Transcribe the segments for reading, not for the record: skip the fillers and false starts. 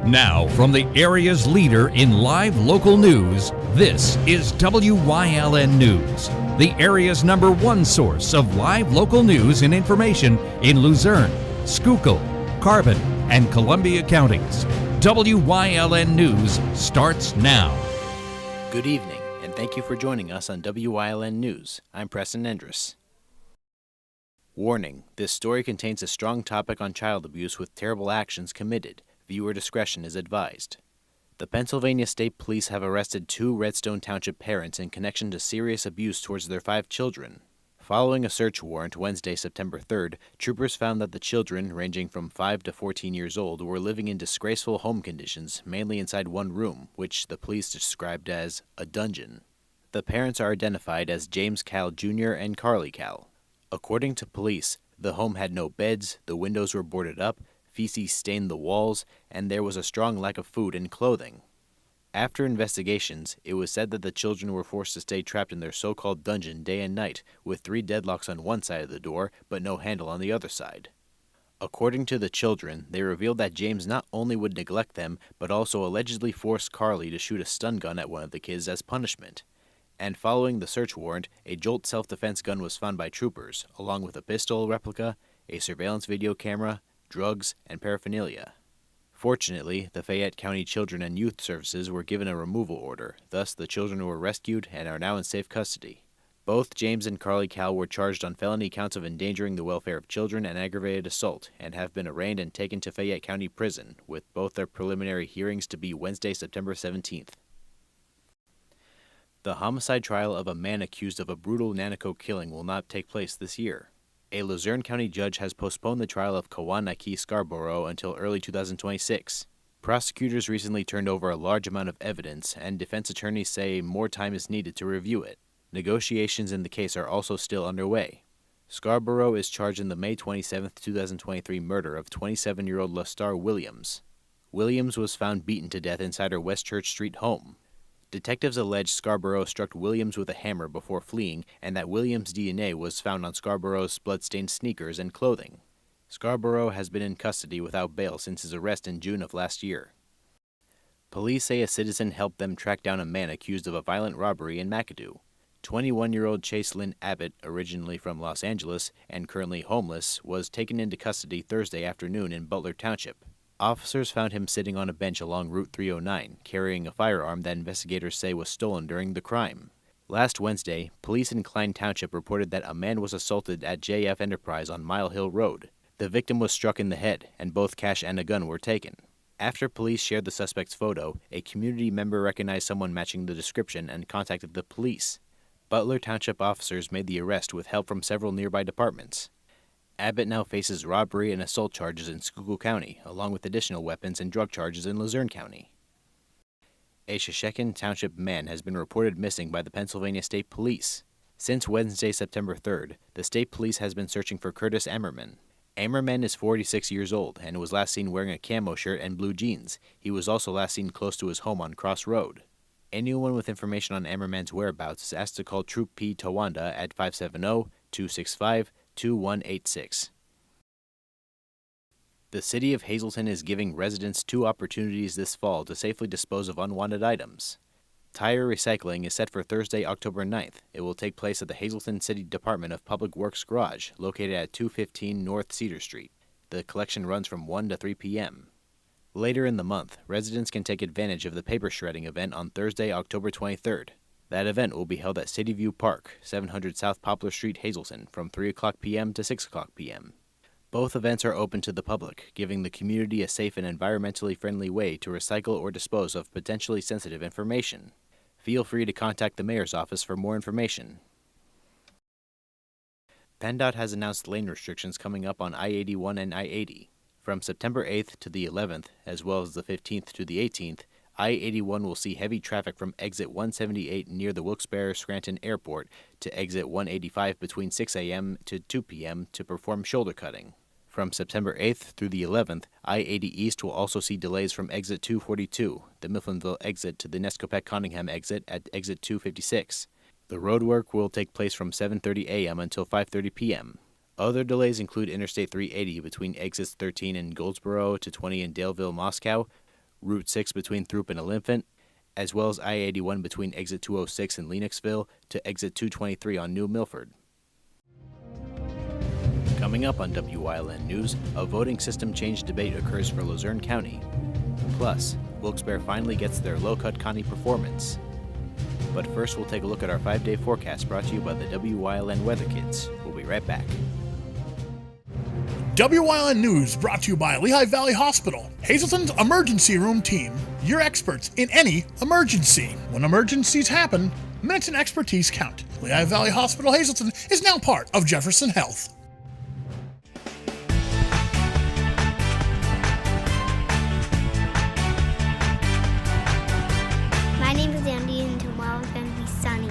Now, from the area's leader in live local news, this is WYLN News, the area's #1 source of live local news and information in Luzerne, Schuylkill, Carbon, and Columbia counties. WYLN News starts now. Good evening, and thank you for joining us on WYLN News. I'm Preston Endress. Warning: this story contains a strong topic on child abuse with terrible actions committed. Viewer discretion is advised. The Pennsylvania State Police have arrested 2 Redstone Township parents in connection to serious abuse towards their 5 children. Following a search warrant Wednesday, September 3rd, troopers found that the children, ranging from 5 to 14 years old, were living in disgraceful home conditions, mainly inside one room, which the police described as a dungeon. The parents are identified as James Cal Jr. and Carly Cal. According to police, the home had no beds, the windows were boarded up, feces stained the walls, and there was a strong lack of food and clothing. After investigations, it was said that the children were forced to stay trapped in their so-called dungeon day and night, with 3 deadlocks on one side of the door, but no handle on the other side. According to the children, they revealed that James not only would neglect them, but also allegedly forced Carly to shoot a stun gun at one of the kids as punishment. And following the search warrant, a Jolt self-defense gun was found by troopers, along with a pistol replica, a surveillance video camera, drugs, and paraphernalia. Fortunately, the Fayette County Children and Youth Services were given a removal order, thus the children were rescued and are now in safe custody. Both James and Carly Cal were charged on felony counts of endangering the welfare of children and aggravated assault, and have been arraigned and taken to Fayette County Prison, with both their preliminary hearings to be Wednesday, September 17th. The homicide trial of a man accused of a brutal Nanaco killing will not take place this year. A Luzerne County judge has postponed the trial of Kawanaki Scarborough until early 2026. Prosecutors recently turned over a large amount of evidence, and defense attorneys say more time is needed to review it. Negotiations in the case are also still underway. Scarborough is charged in the May 27, 2023 murder of 27-year-old Lastar Williams. Williams was found beaten to death inside her West Church Street home. Detectives allege Scarborough struck Williams with a hammer before fleeing, and that Williams' DNA was found on Scarborough's blood-stained sneakers and clothing. Scarborough has been in custody without bail since his arrest in June of last year. Police say a citizen helped them track down a man accused of a violent robbery in McAdoo. 21-year-old Chase Lynn Abbott, originally from Los Angeles and currently homeless, was taken into custody Thursday afternoon in Butler Township. Officers found him sitting on a bench along Route 309, carrying a firearm that investigators say was stolen during the crime. Last Wednesday, police in Klein Township reported that a man was assaulted at JF Enterprise on Mile Hill Road. The victim was struck in the head, and both cash and a gun were taken. After police shared the suspect's photo, a community member recognized someone matching the description and contacted the police. Butler Township officers made the arrest with help from several nearby departments. Abbott now faces robbery and assault charges in Schuylkill County, along with additional weapons and drug charges in Luzerne County. A Shoshekin Township man has been reported missing by the Pennsylvania State Police. Since Wednesday, September 3rd, the state police has been searching for Curtis Ammerman. Ammerman is 46 years old and was last seen wearing a camo shirt and blue jeans. He was also last seen close to his home on Cross Road. Anyone with information on Ammerman's whereabouts is asked to call Troop P Towanda at 570-265-2186. The city of Hazleton is giving residents 2 opportunities this fall to safely dispose of unwanted items. Tire recycling is set for Thursday, October 9th. It will take place at the Hazleton City Department of Public Works Garage, located at 215 North Cedar Street. The collection runs from 1 to 3 p.m. Later in the month, residents can take advantage of the paper shredding event on Thursday, October 23rd. That event will be held at City View Park, 700 South Poplar Street, Hazleton, from 3 o'clock p.m. to 6 o'clock p.m. Both events are open to the public, giving the community a safe and environmentally friendly way to recycle or dispose of potentially sensitive information. Feel free to contact the mayor's office for more information. PennDOT has announced lane restrictions coming up on I-81 and I-80. From September 8th to the 11th, as well as the 15th to the 18th, I-81 will see heavy traffic from exit 178 near the Wilkes-Barre-Scranton Airport to exit 185 between 6 a.m. to 2 p.m. to perform shoulder cutting. From September 8th through the 11th, I-80 East will also see delays from exit 242, the Mifflinville exit, to the Nescopec-Conningham exit at exit 256. The roadwork will take place from 7:30 a.m. until 5:30 p.m. Other delays include Interstate 380 between exits 13 in Goldsboro to 20 in Daleville, Moscow, Route 6 between Throop and Olyphant, as well as I-81 between Exit 206 in Lennoxville to Exit 223 on New Milford. Coming up on WYLN News, a voting system change debate occurs for Luzerne County. Plus, Wilkes-Barre finally gets their low-cut Connie performance. But first, we'll take a look at our 5-day forecast brought to you by the WYLN Weather Kids. We'll be right back. WYLN News brought to you by Lehigh Valley Hospital, Hazleton's emergency room team. Your experts in any emergency. When emergencies happen, minutes and expertise count. Lehigh Valley Hospital Hazleton is now part of Jefferson Health. My name is Andy, and tomorrow is going to be sunny.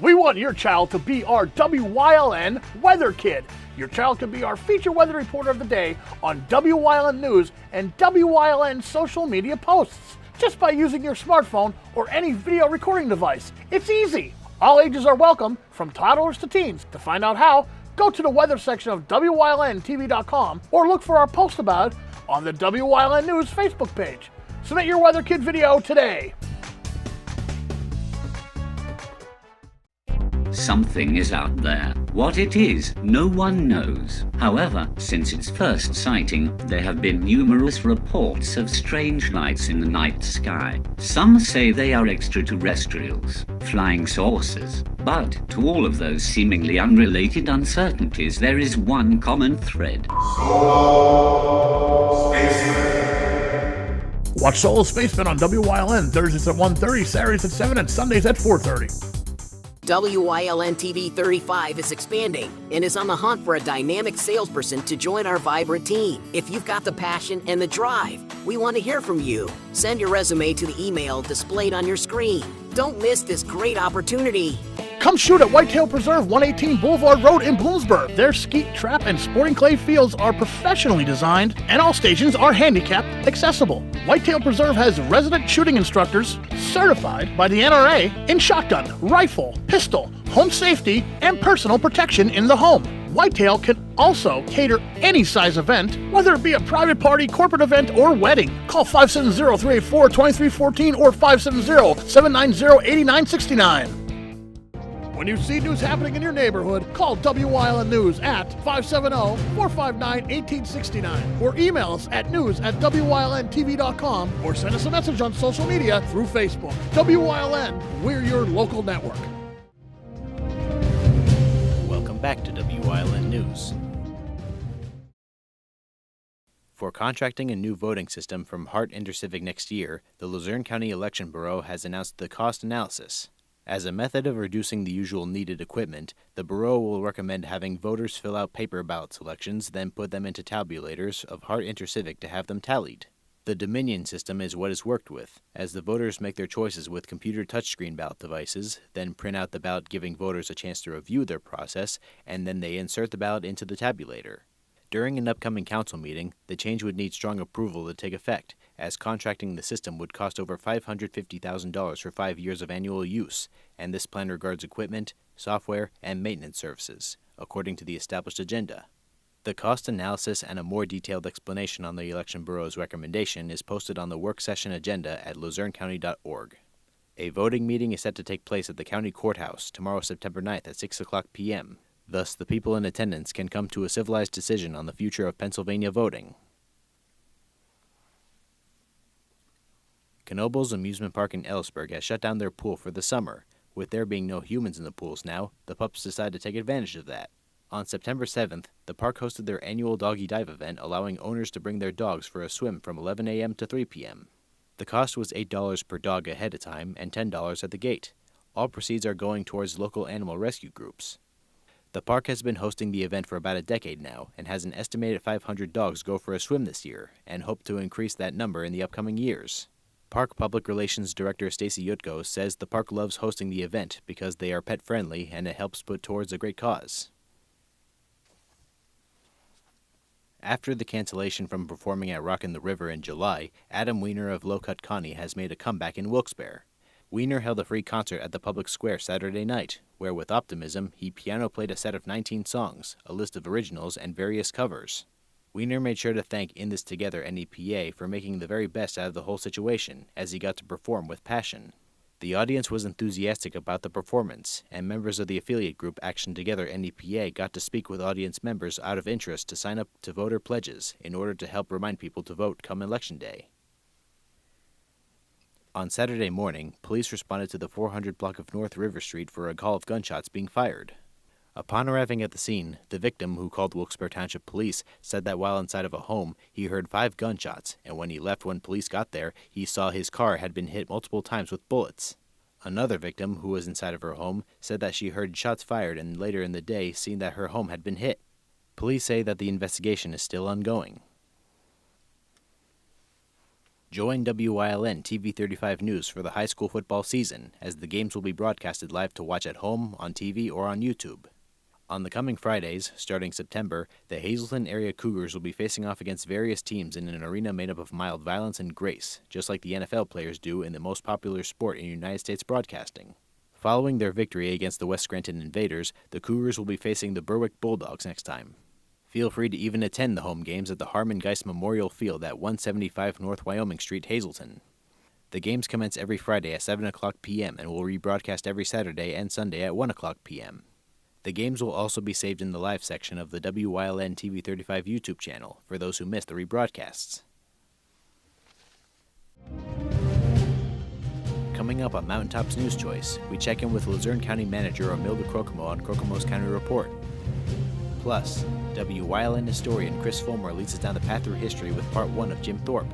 We want your child to be our WYLN Weather Kid. Your child can be our feature weather reporter of the day on WYLN News and WYLN social media posts just by using your smartphone or any video recording device. It's easy. All ages are welcome, from toddlers to teens. To find out how, go to the weather section of WYLNTV.com or look for our post about it on the WYLN News Facebook page. Submit your Weather Kid video today. Something is out there. What it is, no one knows. However, since its first sighting, there have been numerous reports of strange lights in the night sky. Some say they are extraterrestrials, flying saucers. But to all of those seemingly unrelated uncertainties, there is one common thread. Solo Spaceman. Watch Solo Spaceman on WYLN Thursdays at 1:30, Saturdays at 7, and Sundays at 4:30. WYLN TV 35 is expanding and is on the hunt for a dynamic salesperson to join our vibrant team. If you've got the passion and the drive, we want to hear from you. Send your resume to the email displayed on your screen. Don't miss this great opportunity. Come shoot at Whitetail Preserve, 118 Boulevard Road in Bloomsburg. Their skeet, trap, and sporting clay fields are professionally designed, and all stations are handicap accessible. Whitetail Preserve has resident shooting instructors certified by the NRA in shotgun, rifle, pistol, home safety, and personal protection in the home. Whitetail can also cater any size event, whether it be a private party, corporate event, or wedding. Call 570-384-2314 or 570-790-8969. When you see news happening in your neighborhood, call WYLN News at 570-459-1869 or email us at news@WYLNTV.com or send us a message on social media through Facebook. WYLN, we're your local network. Welcome back to WYLN News. For contracting a new voting system from Hart InterCivic next year, the Luzerne County Election Bureau has announced the cost analysis. As a method of reducing the usual needed equipment, the Bureau will recommend having voters fill out paper ballot selections, then put them into tabulators of Hart InterCivic to have them tallied. The Dominion system is what is worked with, as the voters make their choices with computer touchscreen ballot devices, then print out the ballot giving voters a chance to review their process, and then they insert the ballot into the tabulator. During an upcoming council meeting, the change would need strong approval to take effect, as contracting the system would cost over $550,000 for 5 years of annual use, and this plan regards equipment, software, and maintenance services, according to the established agenda. The cost analysis and a more detailed explanation on the Election Bureau's recommendation is posted on the work session agenda at luzernecounty.org. A voting meeting is set to take place at the county courthouse tomorrow, September 9th at 6 o'clock p.m. Thus, the people in attendance can come to a civilized decision on the future of Pennsylvania voting. Knoebels Amusement Park in Ellisburg has shut down their pool for the summer. With there being no humans in the pools now, the pups decide to take advantage of that. On September 7th, the park hosted their annual doggy dive event, allowing owners to bring their dogs for a swim from 11 a.m. to 3 p.m. The cost was $8 per dog ahead of time and $10 at the gate. All proceeds are going towards local animal rescue groups. The park has been hosting the event for about a decade now and has an estimated 500 dogs go for a swim this year and hope to increase that number in the upcoming years. Park Public Relations Director Stacy Yutko says the park loves hosting the event because they are pet-friendly and it helps put towards a great cause. After the cancellation from performing at Rockin' the River in July, Adam Weiner of Lowcut Connie has made a comeback in Wilkes-Barre. Weiner held a free concert at the public square Saturday night, where with optimism, he piano played a set of 19 songs, a list of originals, and various covers. Weiner made sure to thank In This Together NEPA for making the very best out of the whole situation, as he got to perform with passion. The audience was enthusiastic about the performance, and members of the affiliate group Action Together NEPA got to speak with audience members out of interest to sign up to voter pledges in order to help remind people to vote come Election Day. On Saturday morning, police responded to the 400 block of North River Street for a call of gunshots being fired. Upon arriving at the scene, the victim, who called Wilkes-Barre Township Police, said that while inside of a home, he heard 5 gunshots, and when he left when police got there, he saw his car had been hit multiple times with bullets. Another victim, who was inside of her home, said that she heard shots fired and later in the day seen that her home had been hit. Police say that the investigation is still ongoing. Join WYLN TV 35 News for the high school football season, as the games will be broadcasted live to watch at home, on TV, or on YouTube. On the coming Fridays, starting September, the Hazleton area Cougars will be facing off against various teams in an arena made up of mild violence and grace, just like the NFL players do in the most popular sport in United States broadcasting. Following their victory against the West Scranton Invaders, the Cougars will be facing the Berwick Bulldogs next time. Feel free to even attend the home games at the Harmon Geist Memorial Field at 175 North Wyoming Street, Hazleton. The games commence every Friday at 7 o'clock p.m. and will rebroadcast every Saturday and Sunday at 1 o'clock p.m. The games will also be saved in the live section of the WYLN TV 35 YouTube channel for those who missed the rebroadcasts. Coming up on Mountaintops News Choice, we check in with Luzerne County Manager Romilda Crocomo on Crocomo's County Report. Plus, WYLN historian Chris Fulmer leads us down the path through history with part 1 of Jim Thorpe.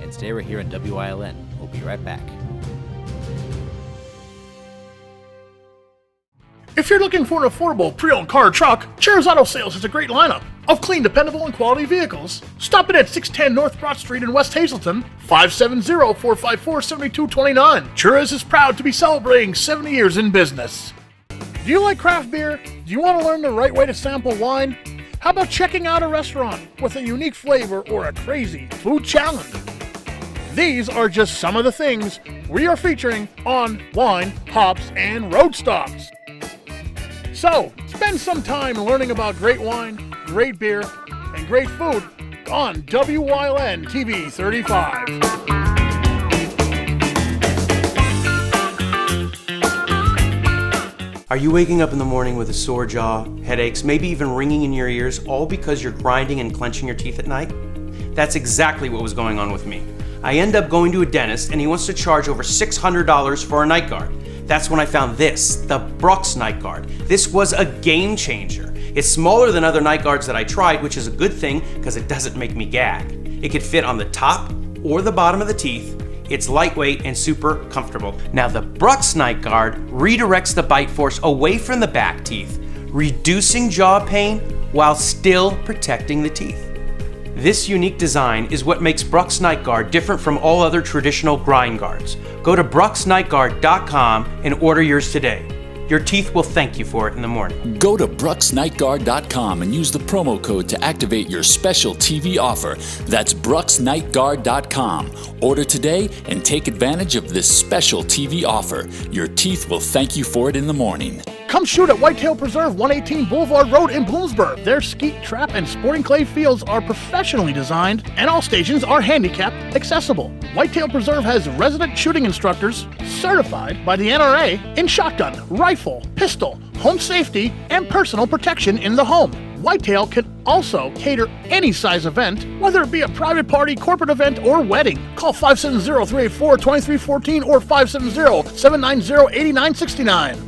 And stay right here on WYLN. We'll be right back. If you're looking for an affordable pre-owned car or truck, Cheers Auto Sales has a great lineup of clean, dependable, and quality vehicles. Stop in at 610 North Broad Street in West Hazleton, 570-454-7229. Cheers is proud to be celebrating 70 years in business. Do you like craft beer? Do you want to learn the right way to sample wine? How about checking out a restaurant with a unique flavor or a crazy food challenge? These are just some of the things we are featuring on Wine, Hops, and Road Stops. So, spend some time learning about great wine, great beer, and great food on WYLN TV 35. Are you waking up in the morning with a sore jaw, headaches, maybe even ringing in your ears, all because you're grinding and clenching your teeth at night? That's exactly what was going on with me. I end up going to a dentist and he wants to charge over $600 for a night guard. That's when I found this, the Brux night guard. This was a game changer. It's smaller than other night guards that I tried, which is a good thing because it doesn't make me gag. It could fit on the top or the bottom of the teeth. It's lightweight and super comfortable. Now the Brux night guard redirects the bite force away from the back teeth, reducing jaw pain while still protecting the teeth. This unique design is what makes Brux Night Guard different from all other traditional grind guards. Go to bruxnightguard.com and order yours today. Your teeth will thank you for it in the morning. Go to bruxnightguard.com and use the promo code to activate your special TV offer. That's bruxnightguard.com. Order today and take advantage of this special TV offer. Your teeth will thank you for it in the morning. Come shoot at Whitetail Preserve, 118 Boulevard Road in Bloomsburg. Their skeet, trap, and sporting clay fields are professionally designed, and all stations are handicapped accessible. Whitetail Preserve has resident shooting instructors certified by the NRA in shotgun, rifle, pistol, home safety, and personal protection in the home. Whitetail can also cater any size event, whether it be a private party, corporate event, or wedding. Call 570-384-2314 or 570-790-8969.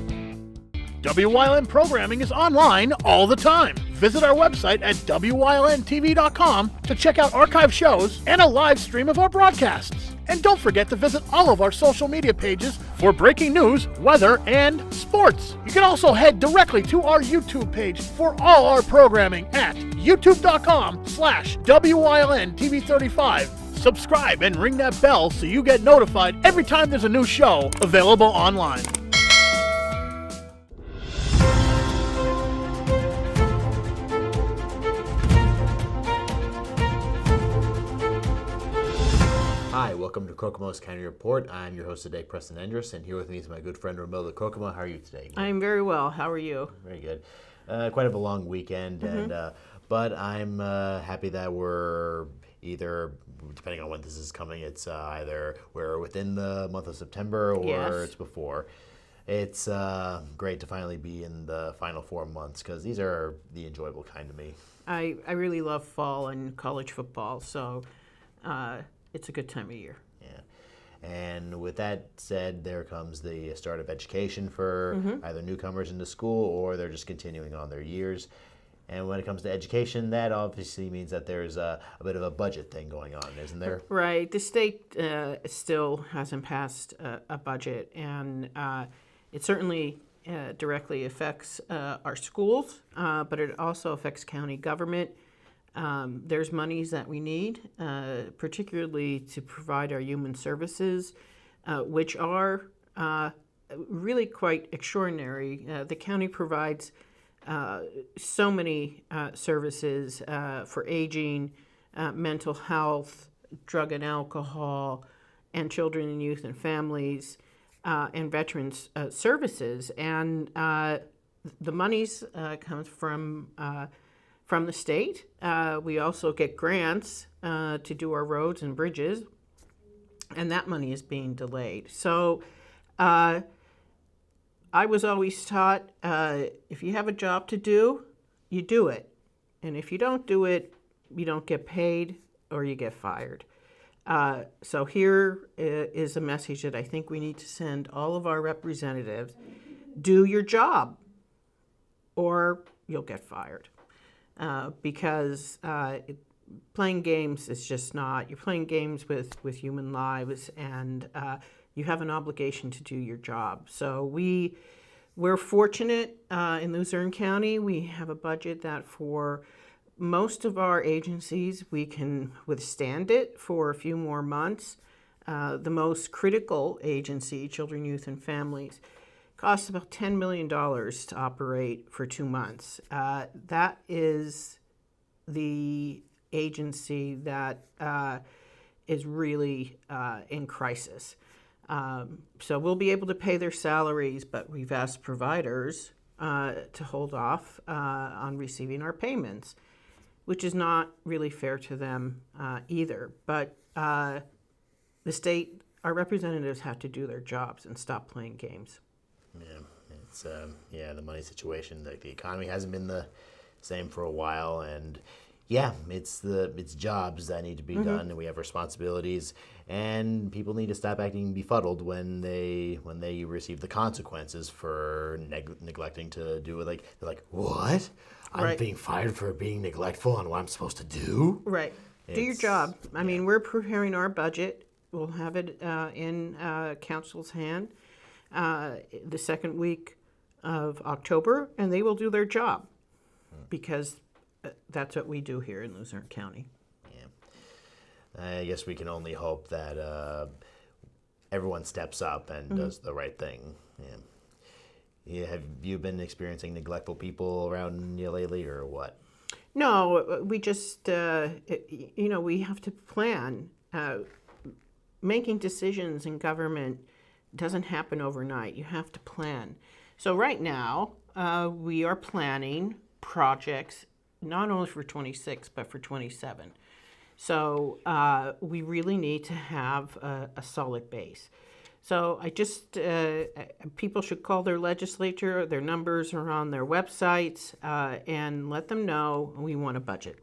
WYLN programming is online all the time. Visit our website at WYLNTV.com to check out archive shows and a live stream of our broadcasts. And don't forget to visit all of our social media pages for breaking news, weather, and sports. You can also head directly to our YouTube page for all our programming at youtube.com/WYLNTV35. Subscribe and ring that bell so you get notified every time there's a new show available online. welcome to Kokomo's County Report. I'm your host today, Preston Endress, and here with me is my good friend Romilda Kokomo. How are you today? I'm very well. How are you? Very good. Quite of a long weekend, but I'm happy that we're either, depending on when this is coming, it's either we're within the month of September or Yes. it's before. It's great to finally be in the final 4 months because these are the enjoyable kind to me. I really love fall and college football, so it's a good time of year. Yeah. And with that said, there comes the start of education for either newcomers into school or they're just continuing on their years. And when it comes to education, that obviously means that there's a bit of a budget thing going on, isn't there? Right. The state still hasn't passed a budget, and it certainly directly affects our schools, but it also affects county government. There's monies that we need, particularly to provide our human services, which are really quite extraordinary. The county provides so many services for aging, mental health, drug and alcohol, and children and youth and families, and veterans services. And the monies comes from the state. We also get grants to do our roads and bridges, and that money is being delayed. So I was always taught, if you have a job to do, you do it. And if you don't do it, you don't get paid or you get fired. So here is a message that I think we need to send all of our representatives. Do your job or you'll get fired. Because playing games is just not, you're playing games with human lives, and you have an obligation to do your job. So we're fortunate in Luzerne County. We have a budget that for most of our agencies, we can withstand it for a few more months. The most critical agency, Children, Youth, and Families, costs about $10 million to operate for 2 months. That is the agency that is really in crisis. So we'll be able to pay their salaries, but we've asked providers to hold off on receiving our payments, which is not really fair to them either. But the state, our representatives have to do their jobs and stop playing games. Yeah, it's the money situation. Like the economy hasn't been the same for a while, and it's jobs that need to be done, and we have responsibilities, and people need to stop acting befuddled when they receive the consequences for neglecting to do it. Like they're like, what? I'm being fired for being neglectful on what I'm supposed to do? Right. Do your job. I mean, we're preparing our budget. We'll have it in council's hand the second week of October, and they will do their job because that's what we do here in Luzerne County. Yeah. I guess we can only hope that everyone steps up and does the right thing. Yeah. Have you been experiencing neglectful people around you lately, or what? No, we just, we have to plan. Making decisions in government doesn't happen overnight. You have to plan. So right now, we are planning projects not only for 26, but for 27. So we really need to have a solid base. So I just, people should call their legislature. Their numbers are on their websites, and let them know we want a budget.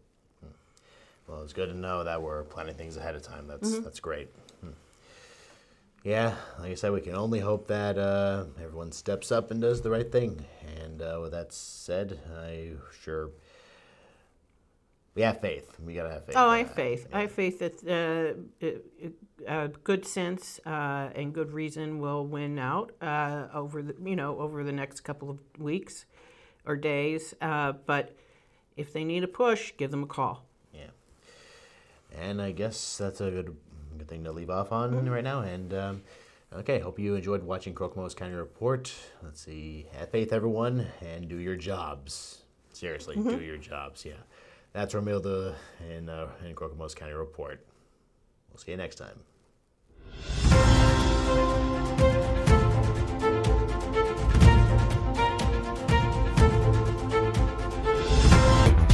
Well, it's good to know that we're planning things ahead of time. That's great. Yeah, like I said, we can only hope that everyone steps up and does the right thing. And with that said, we have faith. We gotta have faith. Oh, I have faith. I have faith that good sense and good reason will win out over the next couple of weeks or days. But if they need a push, give them a call. Yeah. And I guess that's a good thing to leave off on right now. And okay, hope you enjoyed watching Kokomo's County Report. Let's see. Have faith, everyone, and do your jobs. Seriously, do your jobs. Yeah. That's Romilda in Kokomo's County Report. We'll see you next time.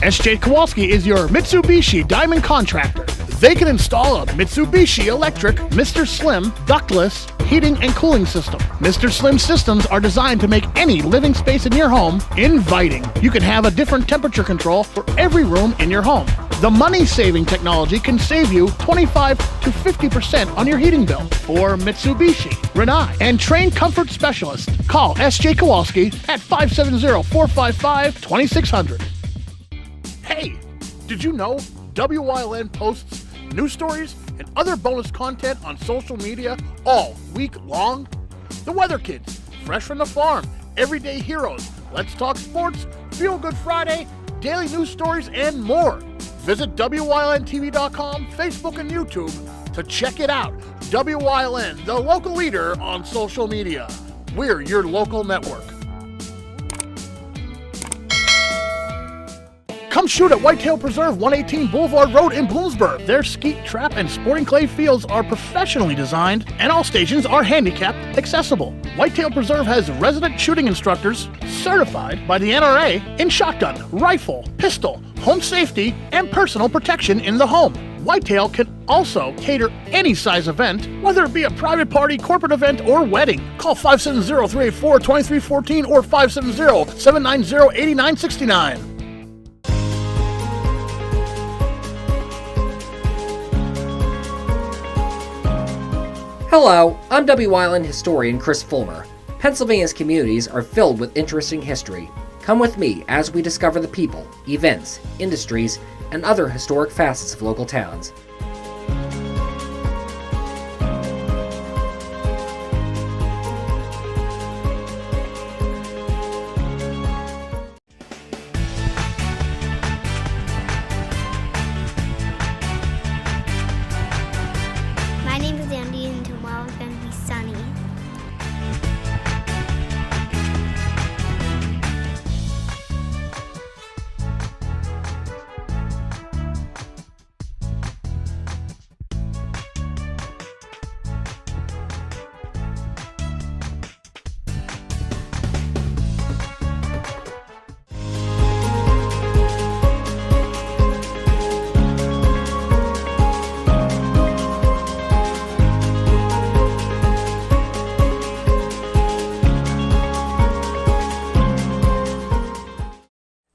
SJ Kowalski is your Mitsubishi Diamond Contractor. They can install a Mitsubishi electric Mr. Slim ductless heating and cooling system. Mr. Slim systems are designed to make any living space in your home inviting. You can have a different temperature control for every room in your home. The money-saving technology can save you 25 to 50% on your heating bill. For Mitsubishi, Rinnai, and trained comfort specialists, call SJ Kowalski at 570-455-2600. Hey, did you know WYLN posts news stories and other bonus content on social media all week long? The Weather Kids, Fresh from the Farm, Everyday Heroes, Let's Talk Sports, Feel Good Friday, daily news stories, and more. Visit WYLNTV.com, Facebook, and YouTube to check it out. WYLN, the local leader on social media. We're your local network. Come shoot at Whitetail Preserve, 118 Boulevard Road in Bloomsburg. Their skeet, trap, and sporting clay fields are professionally designed, and all stations are handicap accessible. Whitetail Preserve has resident shooting instructors certified by the NRA in shotgun, rifle, pistol, home safety, and personal protection in the home. Whitetail can also cater any size event, whether it be a private party, corporate event, or wedding. Call 570-384-2314 or 570-790-8969. Hello, I'm WYLN historian Chris Fulmer. Pennsylvania's communities are filled with interesting history. Come with me as we discover the people, events, industries, and other historic facets of local towns. My name is Andy, and tomorrow is going to be sunny.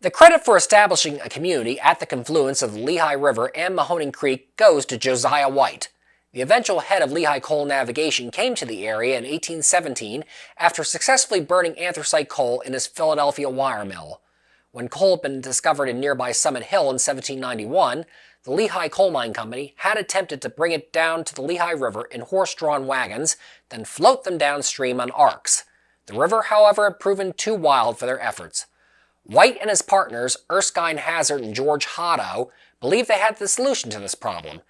The credit for establishing a community at the confluence of the Lehigh River and Mahoning Creek goes to Josiah White. The eventual head of Lehigh Coal Navigation came to the area in 1817 after successfully burning anthracite coal in his Philadelphia wire mill. When coal had been discovered in nearby Summit Hill in 1791, the Lehigh Coal Mine Company had attempted to bring it down to the Lehigh River in horse-drawn wagons, then float them downstream on arcs. The river, however, had proven too wild for their efforts. White and his partners, Erskine Hazard and George Hotto, believed they had the solution to this problem.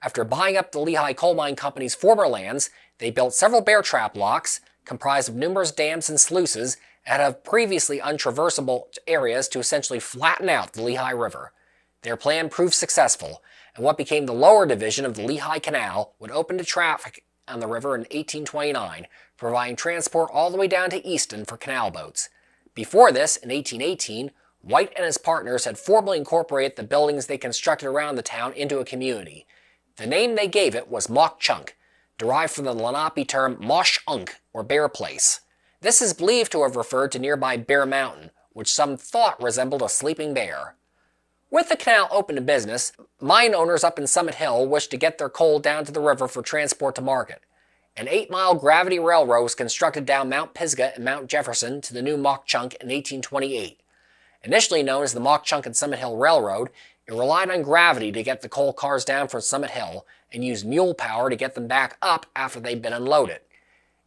After buying up the Lehigh Coal Mine Company's former lands, they built several bear trap locks, comprised of numerous dams and sluices, and of previously untraversable areas to essentially flatten out the Lehigh River. Their plan proved successful, and what became the lower division of the Lehigh Canal would open to traffic on the river in 1829, providing transport all the way down to Easton for canal boats. Before this, in 1818, White and his partners had formally incorporated the buildings they constructed around the town into a community. The name they gave it was Mock Chunk, derived from the Lenape term Mosh Unk, or Bear Place. This is believed to have referred to nearby Bear Mountain, which some thought resembled a sleeping bear. With the canal open to business, mine owners up in Summit Hill wished to get their coal down to the river for transport to market. An 8-mile gravity railroad was constructed down Mount Pisgah and Mount Jefferson to the new Mock Chunk in 1828. Initially known as the Mock Chunk and Summit Hill Railroad, it relied on gravity to get the coal cars down from Summit Hill and used mule power to get them back up after they'd been unloaded.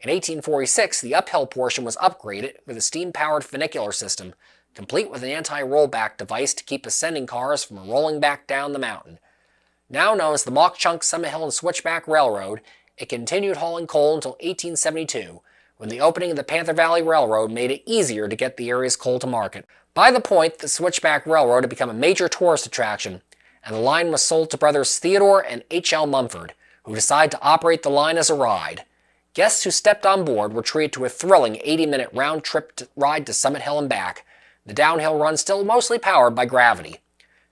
In 1846, the uphill portion was upgraded with a steam-powered funicular system, complete with an anti-rollback device to keep ascending cars from rolling back down the mountain. Now known as the Mock Chunk, Summit Hill, and Switchback Railroad, it continued hauling coal until 1872, when the opening of the Panther Valley Railroad made it easier to get the area's coal to market. By the point, the Switchback Railroad had become a major tourist attraction, and the line was sold to brothers Theodore and H.L. Mumford, who decided to operate the line as a ride. Guests who stepped on board were treated to a thrilling 80-minute round-trip ride to Summit Hill and back, the downhill run still mostly powered by gravity.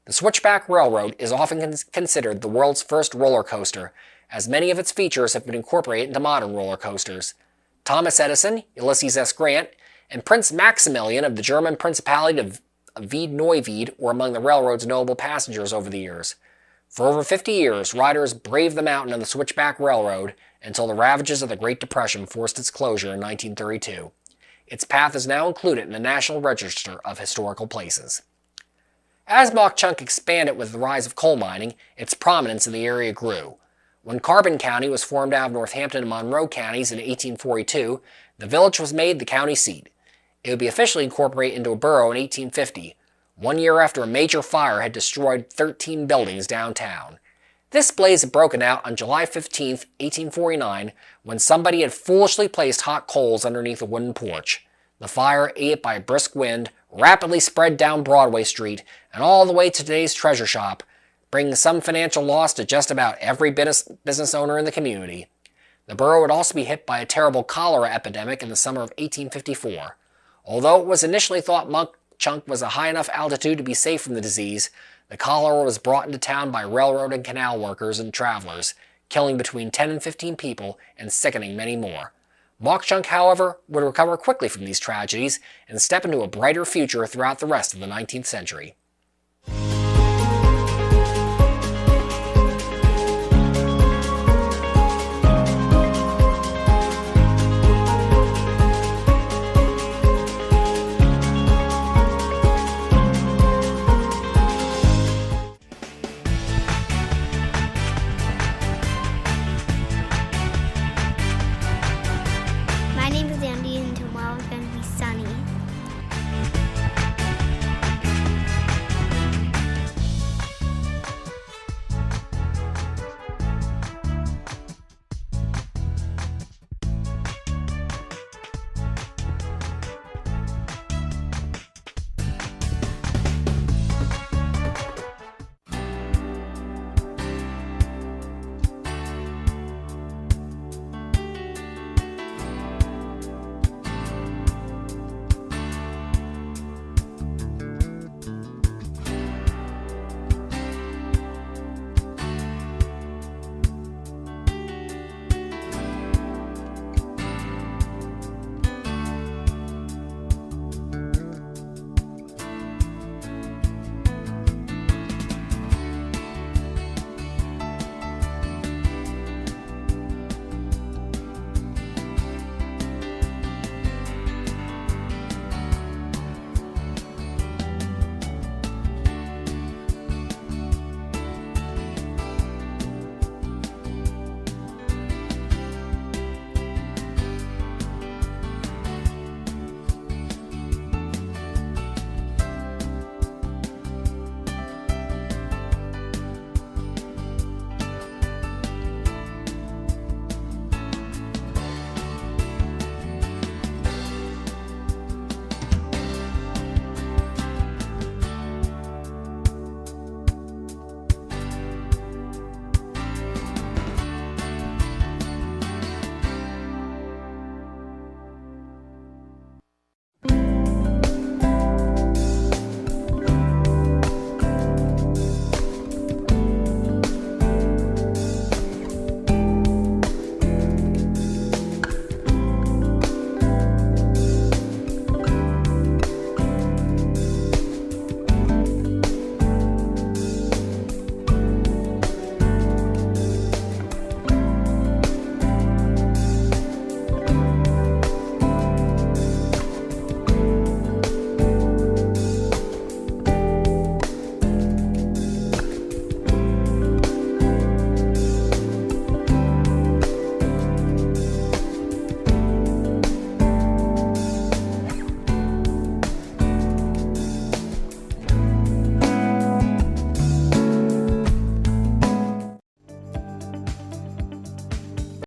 The Switchback Railroad is often considered the world's first roller coaster, as many of its features have been incorporated into modern roller coasters. Thomas Edison, Ulysses S. Grant, and Prince Maximilian of the German Principality of Wied-Neuwied were among the railroad's notable passengers over the years. For over 50 years, riders braved the mountain on the Switchback Railroad until the ravages of the Great Depression forced its closure in 1932. Its path is now included in the National Register of Historical Places. As Mauch Chunk expanded with the rise of coal mining, its prominence in the area grew. When Carbon County was formed out of Northampton and Monroe counties in 1842, the village was made the county seat. It would be officially incorporated into a borough in 1850, 1 year after a major fire had destroyed 13 buildings downtown. This blaze had broken out on July 15, 1849, when somebody had foolishly placed hot coals underneath a wooden porch. The fire, aided by a brisk wind, rapidly spread down Broadway Street and all the way to today's treasure shop, bringing some financial loss to just about every business owner in the community. The borough would also be hit by a terrible cholera epidemic in the summer of 1854. Although it was initially thought Mauch Chunk was a high enough altitude to be safe from the disease, the cholera was brought into town by railroad and canal workers and travelers, killing between 10 and 15 people and sickening many more. Mauch Chunk, however, would recover quickly from these tragedies and step into a brighter future throughout the rest of the 19th century.